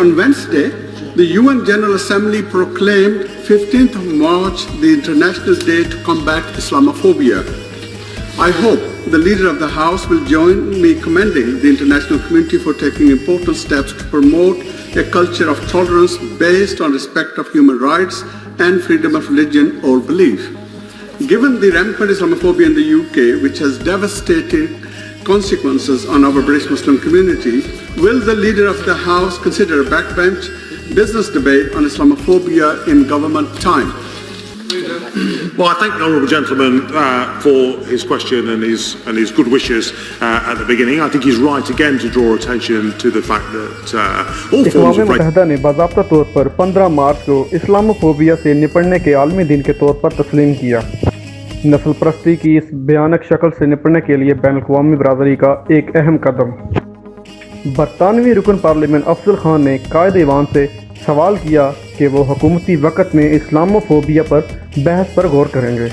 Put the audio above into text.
on Wednesday, the UN General Assembly proclaimed 15th of March the International Day to combat Islamophobia. I hope the Leader of the House will join me commending the international community for taking important steps to promote a culture of tolerance based on respect of human rights and freedom of religion or belief. Given the rampant Islamophobia in the UK, which has devastating consequences on our British Muslim community, will the Leader of the House consider a backbench business debate on Islamophobia in government time? Well, I thank the honourable gentleman for his question and his good wishes at the beginning. I think he's right again to draw attention to the fact that all forms of मुत्तहदा ने बाज़ाब्ता तौर पर 15 मार्च को Islamophobia से निपटने के आलमी दिन के तौर पर तस्लीम किया। नस्ल परस्ती की इस भयानक शक्ल से निपटने के लिए बैनुल-अक़वामी बरादरी का एक अहम कदम। बरतानवी रुकन पार्लियामेंट अफजल खान ने कायदे ईवान से सवाल किया कि वो हुकूमती वक़्त में इस्लामोफोबिया पर बहस पर गौर करेंगे।